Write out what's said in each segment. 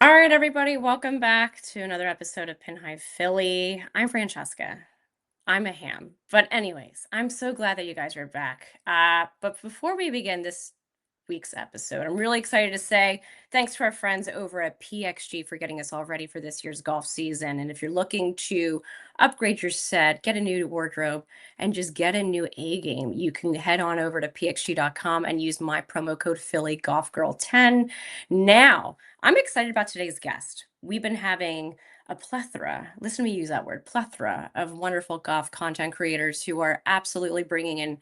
All right, everybody, welcome back to another episode of Pinhive Philly. I'm Francesca. I'm a ham. But, anyways, I'm so glad that you guys are back. But before we begin this week's episode, I'm really excited to say thanks to our friends over at PXG for getting us all ready for this year's golf season. And if you're looking to upgrade your set, get a new wardrobe, and just get a new A game, you can head on over to pxg.com and use my promo code PhillyGolfGirl10. Now, I'm excited about today's guest. We've been having a plethora, listen to me use that word, plethora of wonderful golf content creators who are absolutely bringing in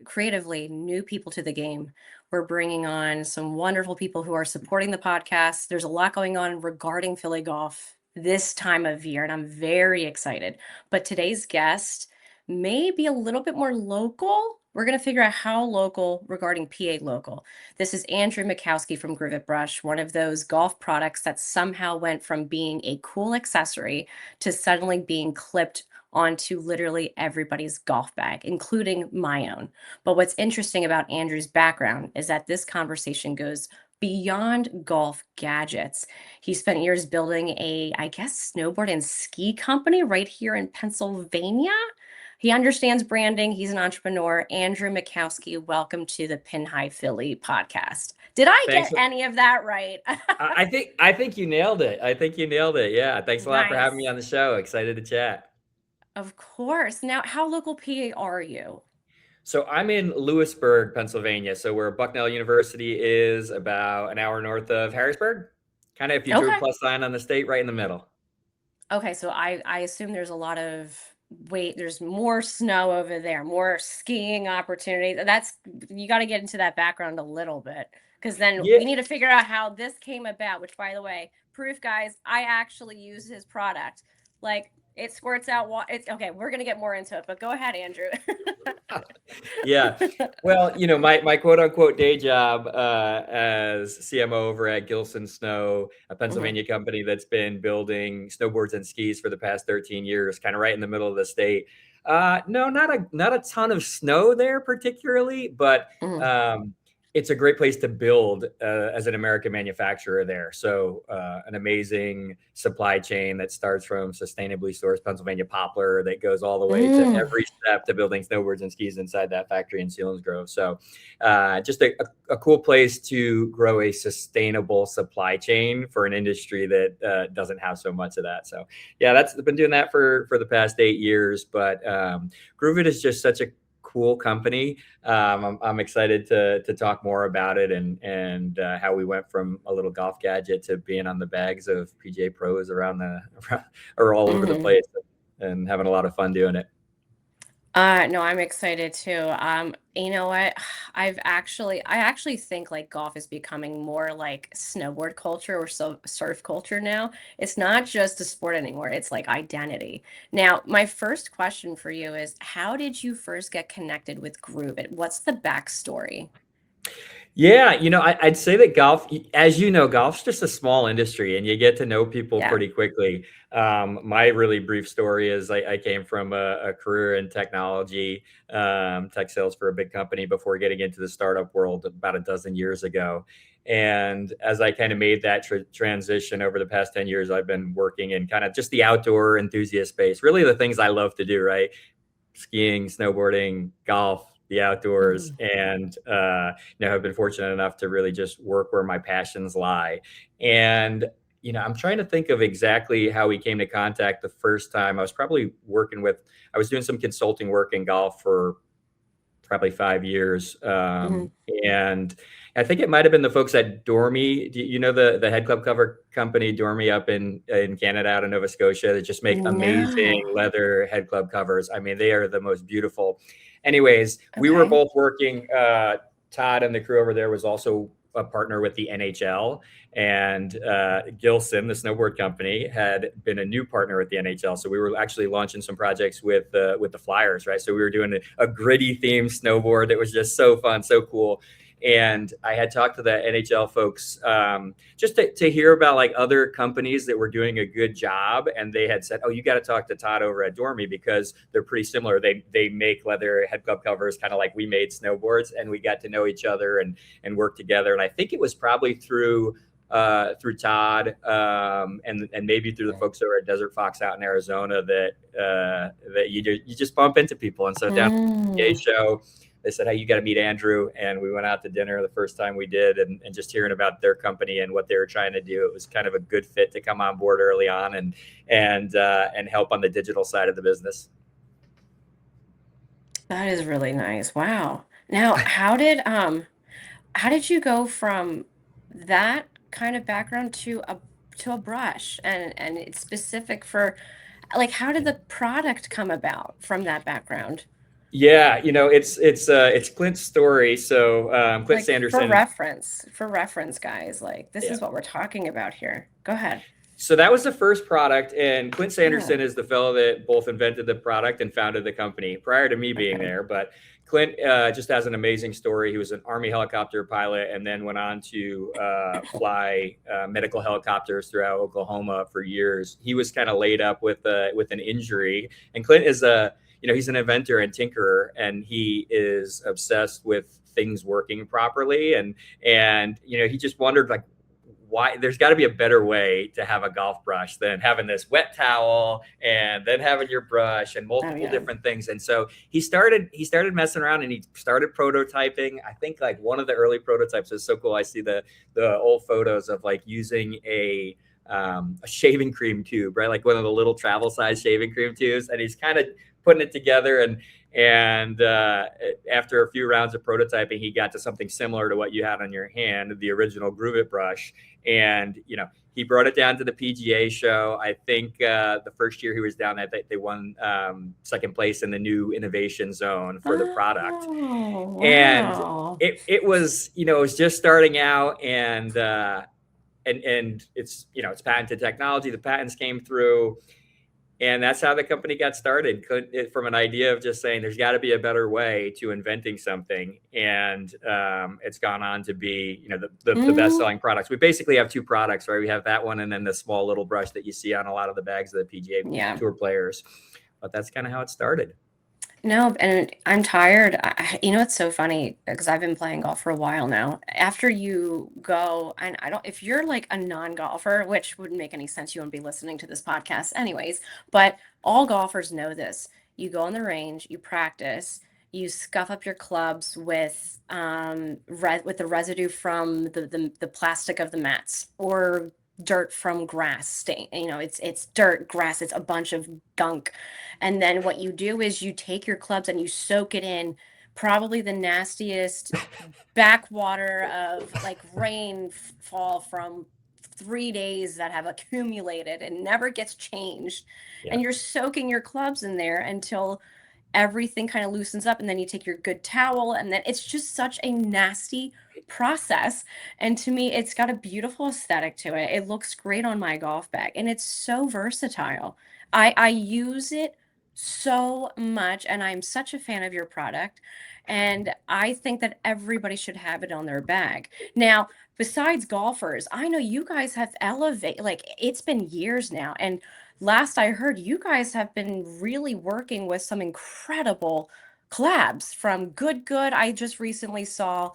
creatively new people to the game. We're bringing on some wonderful people who are supporting the podcast. There's a lot going on regarding Philly golf this time of year, and I'm very excited. But today's guest may be a little bit more local. We're going to figure out how local regarding PA local. This is Andrew Mikowski from Groovelt Brush, one of those golf products that somehow went from being a cool accessory to suddenly being clipped onto literally everybody's golf bag, including my own. But what's interesting about Andrew's background is that this conversation goes beyond golf gadgets. He spent years building a, I guess, snowboard and ski company right here in Pennsylvania. He understands branding. He's an entrepreneur. Andrew Mikowski, welcome to the Pin High Philly podcast. Did I Thanks. get any of that right? I think you nailed it. I think you nailed it. Yeah. Thanks a lot for having me Nice. on the show. Excited to chat. Of course. Now, how local PA are you? So I'm in Lewisburg, Pennsylvania. So where Bucknell University is, about an hour north of Harrisburg. Kind of if you drew a Okay. plus sign on the state, right in the middle. Okay, so I assume there's a lot of there's more snow over there, more skiing opportunities. That's you got to get into that background a little bit because then Yeah. we need to figure out how this came about, which by the way, proof guys, I actually use his product. Like it squirts out water. It's okay, we're gonna get more into it, but go ahead, Andrew. Yeah. Well, my quote unquote day job as CMO over at Gilson Snow, a Mhm. Pennsylvania company that's been building snowboards and skis for the past 13 years, kind of right in the middle of the state. No, not a ton of snow there particularly, but Mhm. um, it's a great place to build as an American manufacturer there. So an amazing supply chain that starts from sustainably sourced Pennsylvania poplar that goes all the way to Mm. every step to building snowboards and skis inside that factory in Selinsgrove. So just a cool place to grow a sustainable supply chain for an industry that doesn't have so much of that. So yeah, that's been doing that for the past 8 years. But Grooveit is just such a cool company. I'm excited to talk more about it and how we went from a little golf gadget to being on the bags of PGA pros or all over the Mhm. place and having a lot of fun doing it. No, I'm excited too. You know what? I actually think like golf is becoming more like snowboard culture or so surf culture now. It's not just a sport anymore. It's like identity. Now, my first question for you is, how did you first get connected with Groove It? What's the backstory? Yeah, I'd say that golf, as you know, golf's just a small industry and you get to know people Yeah. pretty quickly. My really brief story is I came from a career in technology, tech sales for a big company before getting into the startup world about a dozen years ago. And as I kind of made that transition over the past 10 years, I've been working in kind of just the outdoor enthusiast space, really the things I love to do, right? Skiing, snowboarding, golf, the outdoors, Mhm. and have been fortunate enough to really just work where my passions lie. And I'm trying to think of exactly how we came to contact the first time. I was doing some consulting work in golf for probably 5 years. Mhm. And I think it might have been the folks at Dormy. Do you know the head club cover company Dormy up in Canada out of Nova Scotia that just make amazing No. leather head club covers? I mean, they are the most beautiful. Anyways, we were Okay. both working. Todd and the crew over there was also a partner with the NHL, and Gilson, the snowboard company, had been a new partner with the NHL. So we were actually launching some projects with the Flyers, right? So we were doing a gritty themed snowboard that was just so fun, so cool. And I had talked to the NHL folks just to hear about like other companies that were doing a good job, and they had said, "Oh, you got to talk to Todd over at Dormy because they're pretty similar. They make leather head club covers, kind of like we made snowboards." And we got to know each other and work together. And I think it was probably through through Todd, and maybe through the folks over at Desert Fox out in Arizona that you just bump into people. And so down at the PGA Mm. show, they said, hey, you got to meet Andrew. And we went out to dinner the first time we did, and just hearing about their company and what they were trying to do, it was kind of a good fit to come on board early on and help on the digital side of the business. That is really nice. Wow. Now, how did you go from that kind of background to a brush and it's specific for like how did the product come about from that background? Yeah, it's Clint's story. So Clint Like Sanderson. for reference, guys, like this Yeah. is what we're talking about here. Go ahead. So that was the first product, and Clint Yeah. Sanderson is the fellow that both invented the product and founded the company prior to me being Okay. there. But Clint just has an amazing story. He was an Army helicopter pilot and then went on to fly medical helicopters throughout Oklahoma for years. He was kind of laid up with an injury, and Clint is he's an inventor and tinkerer, and he is obsessed with things working properly, and he just wondered like why there's got to be a better way to have a golf brush than having this wet towel and then having your brush and Oh multiple yeah. different things. And so he started messing around, and he started prototyping. I think like one of the early prototypes is so cool. I see the old photos of like using a shaving cream tube, right? Like one of the little travel size shaving cream tubes. And he's kind of putting it together, and after a few rounds of prototyping, he got to something similar to what you had on your hand, the original Groovelt Brush. And he brought it down to the PGA show. I think the first year he was down there, they won second place in the new innovation zone for the product. Oh, And wow. it was just starting out, and it's it's patented technology. The patents came through, and that's how the company got started, from an idea of just saying there's got to be a better way to inventing something. And it's gone on to be, the Mm, best-selling products. We basically have two products, right? We have that one and then the small little brush that you see on a lot of the bags of the PGA yeah. Tour players. But that's kind of how it started. No, and I'm tired. It's so funny because I've been playing golf for a while now. After you go, and I don't, if you're like a non-golfer, which wouldn't make any sense, you wouldn't be listening to this podcast anyways, but all golfers know this. You go on the range, you practice, you scuff up your clubs with with the residue from the plastic of the mats or dirt from grass stain. It's dirt, grass, it's a bunch of gunk, and then what you do is you take your clubs and you soak it in probably the nastiest backwater of like rainfall from 3 days that have accumulated and never gets changed. Yeah. And you're soaking your clubs in there until everything kind of loosens up. And then you take your good towel, and then it's just such a nasty process. And to me, it's got a beautiful aesthetic to it. It looks great on my golf bag, and it's so versatile. I use it so much, and I'm such a fan of your product. And I think that everybody should have it on their bag. Now, besides golfers, I know you guys have elevated, like it's been years now. And last I heard, you guys have been really working with some incredible collabs from Good Good. I just recently saw.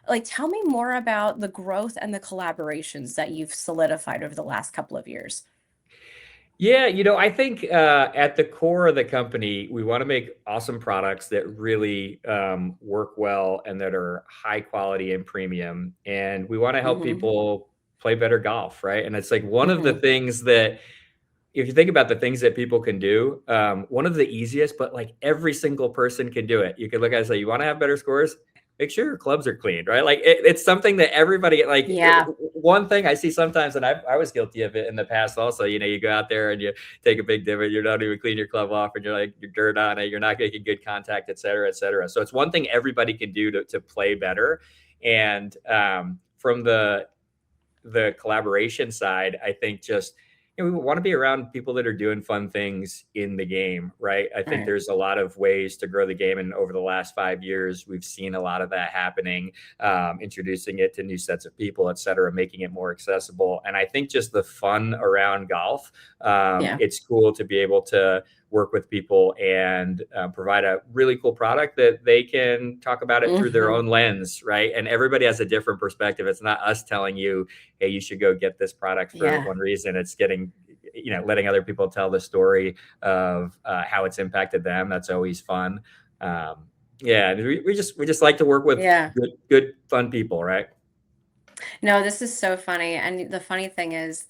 Like, tell me more about the growth and the collaborations that you've solidified over the last couple of years. Yeah, I think at the core of the company, we want to make awesome products that really work well and that are high quality and premium. And we want to help Mm-hmm. people play better golf, right? And it's like one of the Mm-hmm. things that, if you think about the things that people can do, one of the easiest, but like every single person can do it. You could look at it and say, you want to have better scores? Make sure your clubs are clean, right? Like it's something that everybody Yeah. one thing I see sometimes, and I was guilty of it in the past also. You go out there and you take a big divot, you don't even clean your club off, and you're dirt on it, you're not making good contact, et cetera, et cetera. So it's one thing everybody can do to play better. And from the collaboration side, I think just we want to be around people that are doing fun things in the game, right? I think Right. there's a lot of ways to grow the game, and over the last 5 years, we've seen a lot of that happening, introducing it to new sets of people, et cetera, making it more accessible. And I think just the fun around golf, Yeah. it's cool to be able to work with people and provide a really cool product that they can talk about it through their Mhm. own lens, right? And everybody has a different perspective. It's not us telling you, hey, you should go get this product for Yeah. one reason. It's getting, letting other people tell the story of how it's impacted them. That's always fun. Um, yeah, we just like to work with Yeah. good fun people, right? No, this is so funny. And the funny thing is,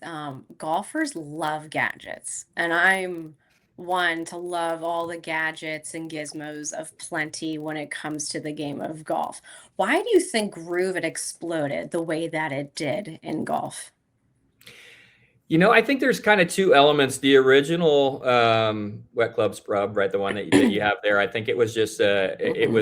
golfers love gadgets. And I'm one to love all the gadgets and gizmos of plenty when it comes to the game of golf. Why do you think Groove had exploded the way that it did in golf? I think there's kind of two elements. The original wet club scrub, right, the one that you have there. I think it was just Hmm.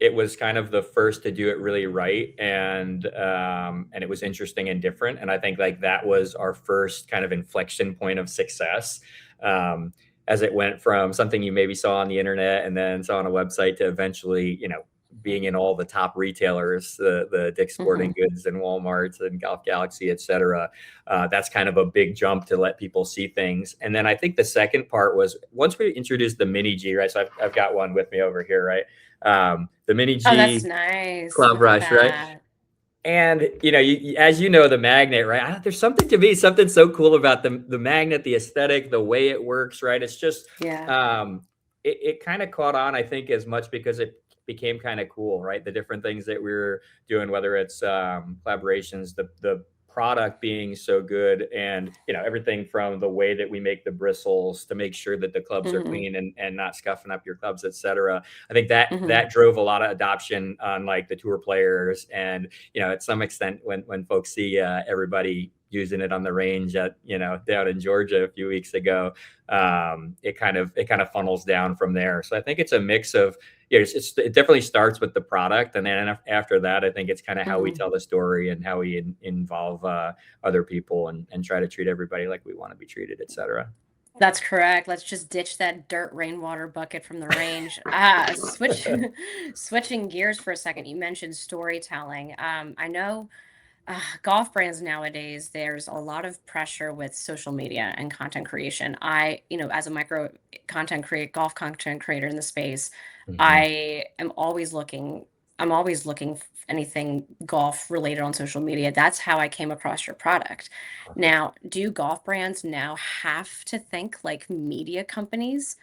it was kind of the first to do it really right, and it was interesting and different. And I think like that was our first kind of inflection point of success. Um, as it went from something you maybe saw on the internet and then saw on a website to eventually, being in all the top retailers, the Dick's Sporting Hmm. Goods and Walmart's and Golf Galaxy, et cetera. That's kind of a big jump to let people see things. And then I think the second part was once we introduced the Mini G, right? So I've got one with me over here, right? The Mini Oh, that's G nice. Club Look at Rush, right? that. And as the magnet, right? There's something to me, something so cool about the magnet, the aesthetic, the way it works, right? It's just Yeah. it kind of caught on, I think, as much because it became kind of cool, right? The different things that we were doing, whether it's collaborations, the product being so good, and everything from the way that we make the bristles to make sure that the clubs are Hmm. clean and not scuffing up your clubs, etc. I think that Hmm. that drove a lot of adoption on like the tour players, and at some extent when folks see everybody using it on the range at down in Georgia a few weeks ago, it kind of funnels down from there. So I think it's a mix of it definitely starts with the product, and then after that, I think it's kind of how we Hmm. tell the story and how we involve other people and try to treat everybody like we want to be treated, etc. That's correct. Let's just ditch that dirt rainwater bucket from the range. Switching gears for a second. You mentioned storytelling. I know golf brands nowadays, there's a lot of pressure with social media and content creation. As a micro golf content creator in the space, Hmm. I am always looking. I'm always looking anything golf related on social media. That's how I came across your product. Perfect. Now, do golf brands now have to think like media companies?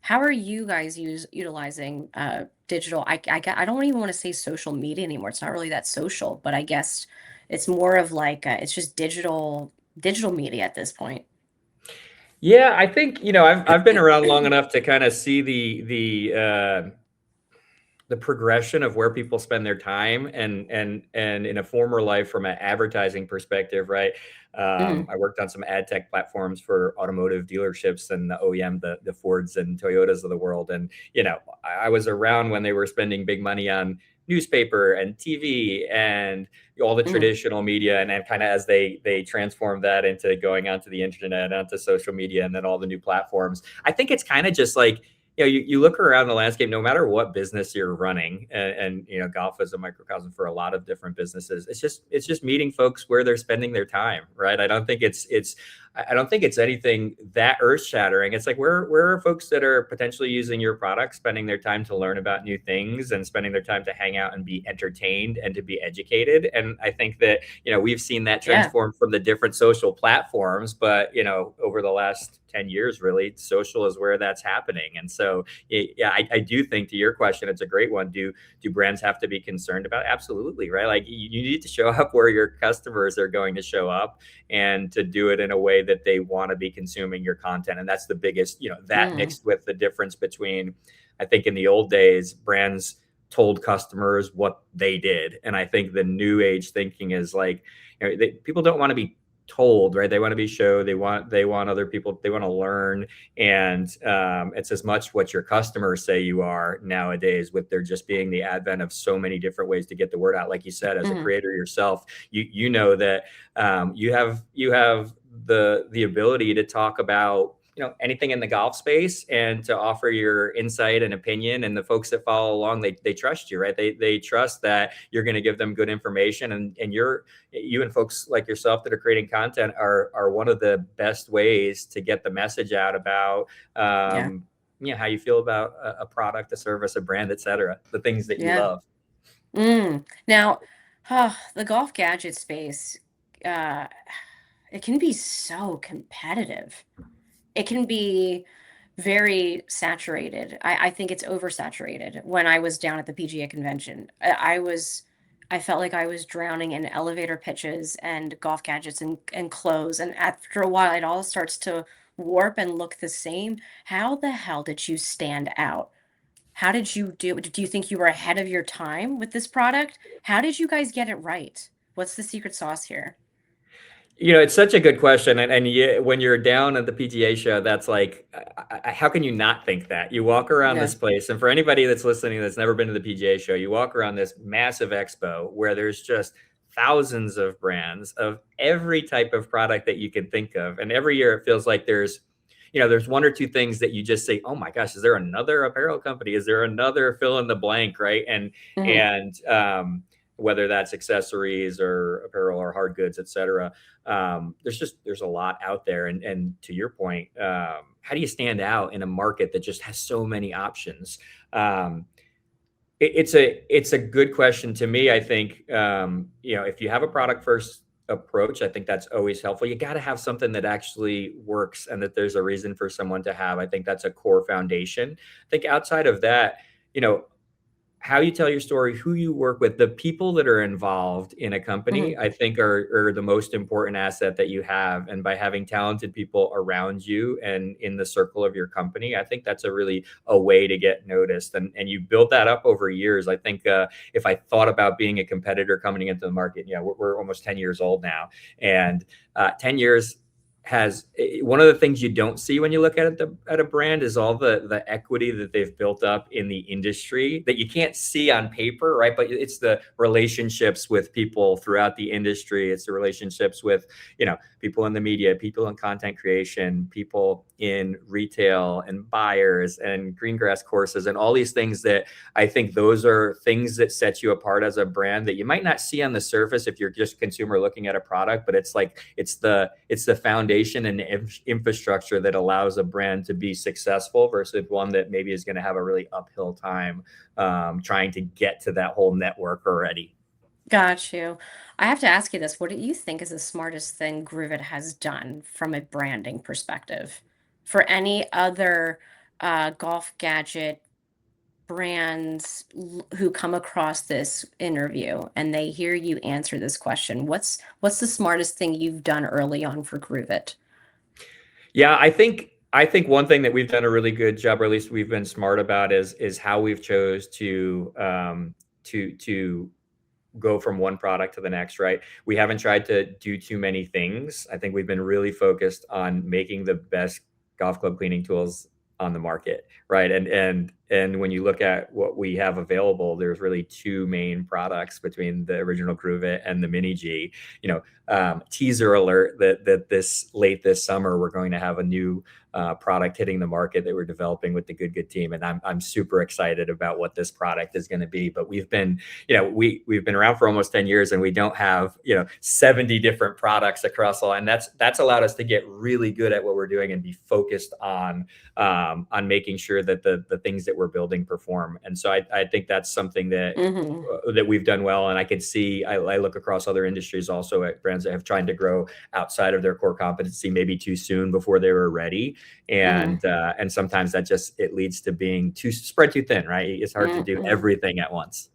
How are you guys utilizing digital? I don't even want to say social media anymore. It's not really that social, but I guess it's more of like it's just digital media at this point. Yeah, I think I've been around long enough to kind of see the progression of where people spend their time, and in a former life from an advertising perspective, right? Hmm. I worked on some ad tech platforms for automotive dealerships and the OEM, the Fords and Toyotas of the world. And I was around when they were spending big money on newspaper and TV and all the Hmm. traditional media, and then kind of as they transformed that into going onto the internet, onto social media, and then all the new platforms. I think it's kind of just like you look around the landscape, no matter what business you're running, and golf is a microcosm for a lot of different businesses. It's just meeting folks where they're spending their time, right? I don't think it's anything that earth shattering. It's like where are folks that are potentially using your product, spending their time to learn about new things and spending their time to hang out and be entertained and to be educated. And I think that we've seen that Yeah. transform from the different social platforms, but over the last 10 years, really, social is where that's happening. And so, yeah, I do think, to your question, it's a great one. Do brands have to be concerned about it? Absolutely, right? Like you need to show up where your customers are going to show up, and to do it in a way that they want to be consuming your content. And that's the biggest, that Hmm. mixed with the difference between, I think in the old days, brands told customers what they did. And I think the new age thinking is like, people don't want to be told, right? They want to be showed. They want other people. They want to learn, and it's as much what your customers say you are nowadays. With there just being the advent of so many different ways to get the word out. Like you said, as a Hmm. creator yourself, you know that you have the ability to talk about anything in the golf space, and to offer your insight and opinion. And the folks that follow along, they trust you, right? They trust that you're going to give them good information, and you and folks like yourself that are creating content are one of the best ways to get the message out about Yeah. how you feel about a product, a service, a brand, etc. The things that you Yeah. love. Now, the golf gadget space, uh, it can be so competitive. It can be very saturated. I think it's oversaturated. When I was down at the PGA convention, I felt like I was drowning in elevator pitches and golf gadgets and clothes. And after a while, it all starts to warp and look the same. How the hell did you stand out? How did you do you think you were ahead of your time with this product? How did you guys get it right? What's the secret sauce here? It's such a good question, and when you're down at the PGA show, that's like, how can you not think that? You walk around Yeah. this place, and for anybody that's listening that's never been to the PGA show, you walk around this massive expo where there's just thousands of brands of every type of product that you can think of, and every year it feels like there's one or two things that you just say, oh my gosh, is there another apparel company? Is there another fill in the blank, right? And Mhm. and whether that's accessories or apparel or hard goods, et cetera. There's a lot out there. And to your point, how do you stand out in a market that just has so many options? It's a good question to me. I think, if you have a product first approach, I think that's always helpful. You got to have something that actually works and that there's a reason for someone to have. I think that's a core foundation. I think outside of that, you know, how you tell your story, who you work with, the people that are involved in a company, Mhm. I think are the most important asset that you have. And by having talented people around you and in the circle of your company, I think that's a way to get noticed. And you build that up over years. I think if I thought about being a competitor coming into the market, we're almost 10 years old now. And 10 years has one of the things you don't see when you look at a brand is all the equity that they've built up in the industry that you can't see on paper, right? But it's the relationships with people throughout the industry. It's the relationships with people in the media, people in content creation, people in retail, and buyers and green grass courses, and all these things that I think those are things that set you apart as a brand that you might not see on the surface if you're just a consumer looking at a product. But it's the foundation and infrastructure that allows a brand to be successful versus one that maybe is going to have a really uphill time trying to get to that whole network already. Got you. I have to ask you this. What do you think is the smartest thing Grooveit has done from a branding perspective? For any other golf gadget brands who come across this interview and they hear you answer this question, what's the smartest thing you've done early on for Grooveit? Yeah, I think one thing that we've done a really good job, or at least we've been smart about, is how we've chose to go from one product to the next, right? We haven't tried to do too many things. I think we've been really focused on making the best golf club cleaning tools on the market, right? And when you look at what we have available, there's really two main products between the original Grooveit and the Mini G. Teaser alert that this summer we're going to have a new product hitting the market that we're developing with the Good team, and I'm super excited about what this product is going to be. But we've been around for almost 10 years, and we don't have 70 different products across all, and that's allowed us to get really good at what we're doing and be focused on making sure that the things that we're building perform. And so I think that's something Hmm. that we've done well. And I can see, I look across other industries also at brands that have tried to grow outside of their core competency maybe too soon before they were ready. Hmm. And sometimes it leads to being too spread too thin, right? It's hard to do Hmm. everything at once.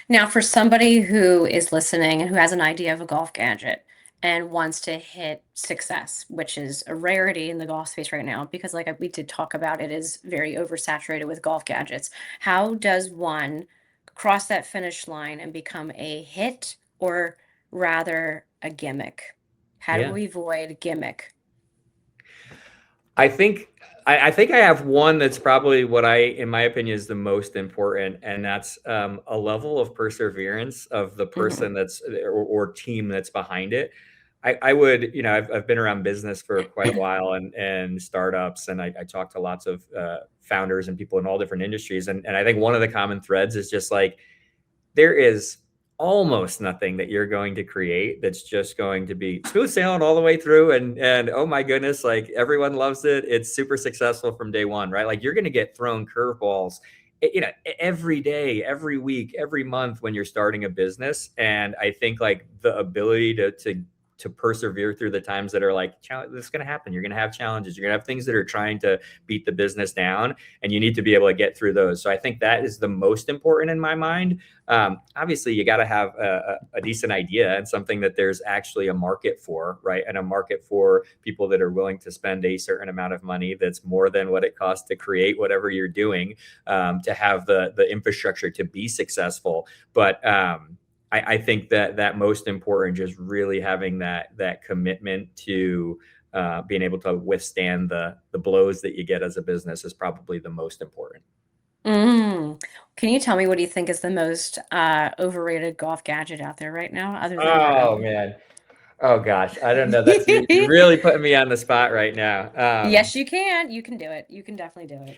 Now, for somebody who is listening and who has an idea of a golf gadget and wants to hit success, which is a rarity in the golf space right now, because like we did talk about, it is very oversaturated with golf gadgets. How does one cross that finish line and become a hit or rather a gimmick? How do Yeah. we avoid gimmick? I think I think I have one that's probably what in my opinion, is the most important, and that's a level of perseverance of the Hmm. person or team that's behind it. I would, I've been around business for quite a while and startups, and I talk to lots of founders and people in all different industries. And I think one of the common threads is just like, there is almost nothing that you're going to create that's just going to be smooth sailing all the way through. And oh my goodness, like everyone loves it. It's super successful from day one, right? Like you're going to get thrown curveballs, every day, every week, every month when you're starting a business. And I think like the ability to persevere through the times that are like, this is going to happen. You're going to have challenges. You're going to have things that are trying to beat the business down, and you need to be able to get through those. So I think that is the most important in my mind. Obviously, you got to have a decent idea and something that there's actually a market for, right? And a market for people that are willing to spend a certain amount of money that's more than what it costs to create whatever you're doing, to have the infrastructure to be successful. But I think that most important, just really having that commitment to being able to withstand the blows that you get as a business is probably the most important. Can you tell me what do you think is the most overrated golf gadget out there right now, other than Oh Drill? man. Oh gosh. I don't know. That's you're really putting me on the spot right now. Yes, you can. You can do it. You can definitely do it.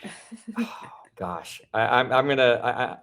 Oh, gosh. I'm gonna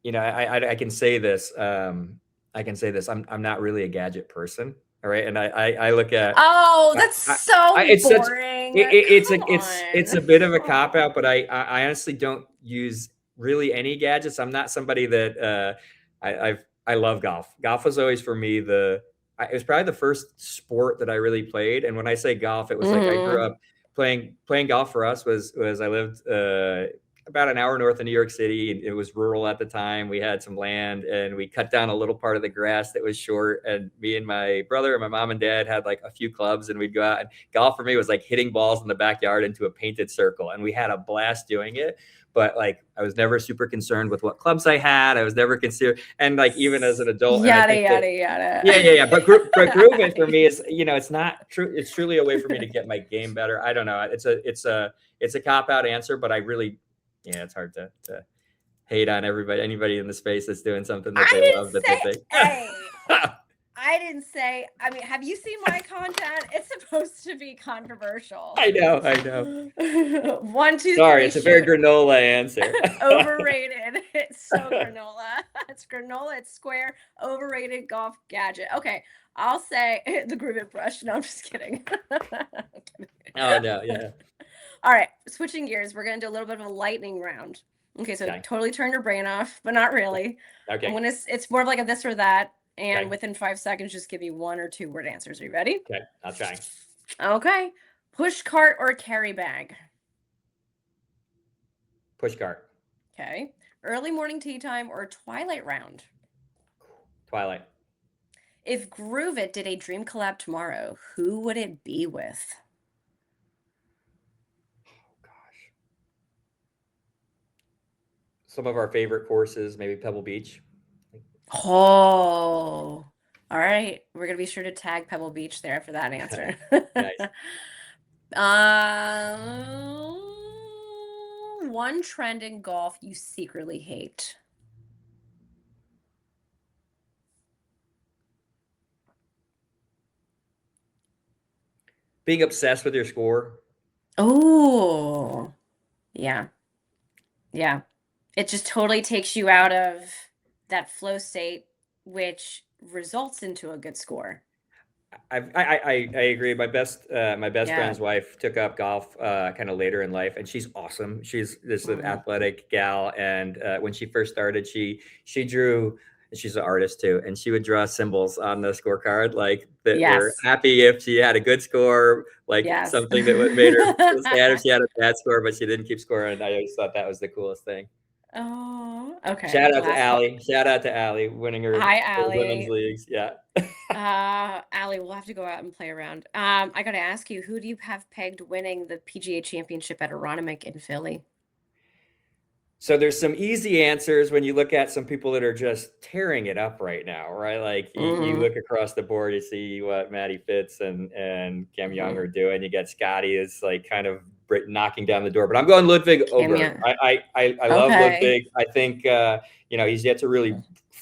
I can say this. I can say this. I'm not really a gadget person. All right. And I look at Oh, that's so it's such boring. Come it's a on. bit of a cop out, but I honestly don't use really any gadgets. I'm not somebody that I love golf. Golf was always for me it was probably the first sport that I really played. And when I say golf, it was like I grew Mhm. up playing golf. For us was I lived about an hour north of New York City. It was rural at the time. We had some land, and we cut down a little part of the grass that was short. And me and my brother and my mom and dad had like a few clubs, and we'd go out. And golf for me was like hitting balls in the backyard into a painted circle. And we had a blast doing it. But like, I was never super concerned with what clubs I had. I was never considered, and like even as an adult, and I Yada, think that yada, yada. yeah. But grooving for me is, it's not true. It's truly a way for me to get my game better. I don't know. It's a cop out answer, but I really, it's hard to hate on anybody in the space that's doing something that they I love, didn't that they say, think. hey, I didn't say, I mean, have you seen my content? It's supposed to be controversial. I know. 1, 2, Sorry, 3, it's a very shoot. granola answer. Overrated. It's so granola. It's granola. It's square. Overrated golf gadget. Okay, I'll say the Groovelt Brush. No, I'm just kidding. Oh no, yeah. All right, switching gears. We're gonna do a little bit of a lightning round. Okay, so Okay. totally turn your brain off, but not really. I'm Okay. gonna. It's more of like a this or that, and Okay. within 5 seconds, just give you 1 or 2 word answers. Are you ready? Okay. I'll try. Okay. Push cart or carry bag? Push cart. Okay. Early morning tea time or twilight round? Twilight. If Groove It did a dream collab tomorrow, who would it be with? Gosh. Some of our favorite courses, maybe Pebble Beach. Oh, all right. We're gonna be sure to tag Pebble Beach there for that answer. Nice. One trend in golf you secretly hate. Being obsessed with your score. Oh, yeah. Yeah. It just totally takes you out of that flow state, which results into a good score. I agree. My best Yeah. friend's wife took up golf kind of later in life, and she's awesome. She's this an Mhm. athletic gal, and when she first started, she drew. She's an artist too, and she would draw symbols on the scorecard, like that were Yes. happy if she had a good score, like Yes. something that would made her feel sad if she had a bad score, but she didn't keep scoring. And I always thought that was the coolest thing. Oh, okay. Shout out to Last call. Allie. Shout out to Allie winning her Hi, women's Allie. leagues. Yeah. Allie, we'll have to go out and play around. I gotta ask you, who do you have pegged winning the PGA championship at Aronimink in Philly? So there's some easy answers when you look at some people that are just tearing it up right now, right? Like you Mhm. look across the board, you see what Matty Fitz and Cam Young Mhm. are doing. You got Scotty is like kind of knocking down the door, but I'm going Ludwig Oberg. Cameo. I love Okay. Ludwig. I think he's yet to really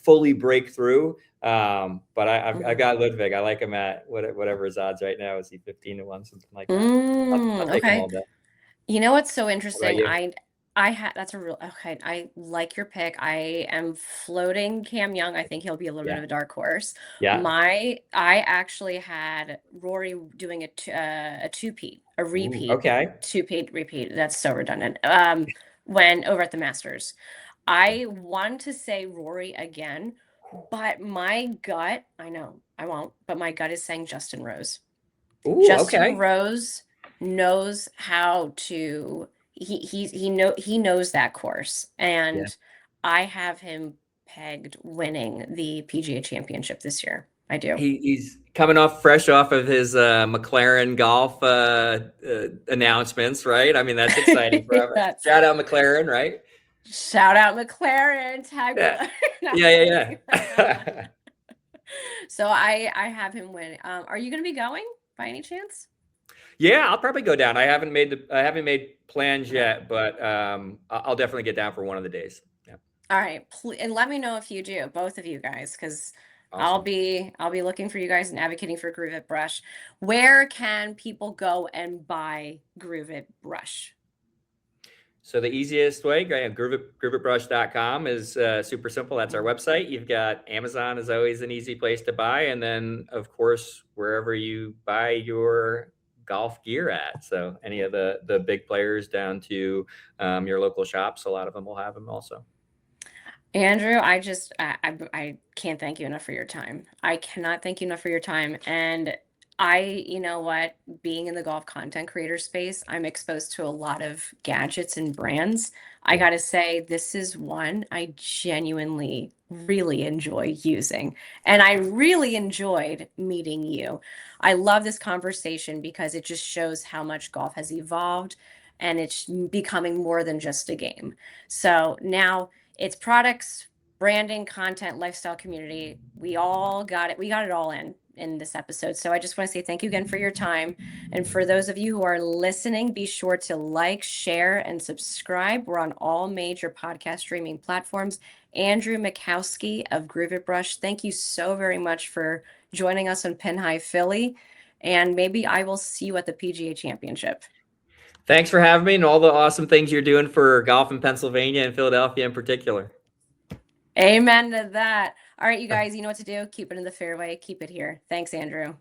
fully break through. But I've Mhm. got Ludwig. I like him at whatever his odds right now. Is he 15-1, something like that? I'll take him Okay. all day. You know what's so What about interesting? you? I had that's a real okay. I like your pick. I am floating Cam Young. I think he'll be a little bit Yeah. of a dark horse. Yeah. I actually had Rory doing a two-peat, a Ooh, repeat, okay. two-peat repeat. That's so redundant. When over at the Masters, I want to say Rory again, but my gut, I know I won't, but my gut is saying Justin Rose. Ooh, Justin okay. Rose knows how to he knows that course, Yeah. and I have him pegged winning the PGA Championship this year. I do. He's coming off fresh off of his McLaren golf announcements, right? I mean, that's exciting forever. That's Shout out McLaren, right? shout out McLaren, tag Yeah. below. No, I'm Yeah, kidding. yeah. So I have him win. Are you going to be going by any chance? Yeah, I'll probably go down. I haven't made plans yet, but I'll definitely get down for one of the days. Yeah. All right, and let me know if you do, both of you guys, because Awesome. I'll be looking for you guys and advocating for Groovelt Brush. Where can people go and buy Groovelt Brush? So the easiest way, grooveitbrush.com is super simple. That's our website. You've got Amazon is always an easy place to buy. And then, of course, wherever you buy your golf gear at. So any of the big players down to your local shops, a lot of them will have them also. Andrew, I can't thank you enough for your time. I cannot thank you enough for your time. And you know what, being in the golf content creator space, I'm exposed to a lot of gadgets and brands. I Yeah. gotta say, this is one I genuinely really enjoy using. And I really enjoyed meeting you. I love this conversation because it just shows how much golf has evolved and it's becoming more than just a game. So now it's products, branding, content, lifestyle, community. We all got it. We got it all in this episode. So I just want to say thank you again for your time. And for those of you who are listening, be sure to like, share, and subscribe. We're on all major podcast streaming platforms. Andrew Mikowski of Groovelt Brush, thank you so very much for joining us on Pin High Philly. And maybe I will see you at the PGA Championship. Thanks for having me and all the awesome things you're doing for golf in Pennsylvania and Philadelphia in particular. Amen to that. All right, you guys, you know what to do. Keep it in the fairway. Keep it here. Thanks, Andrew.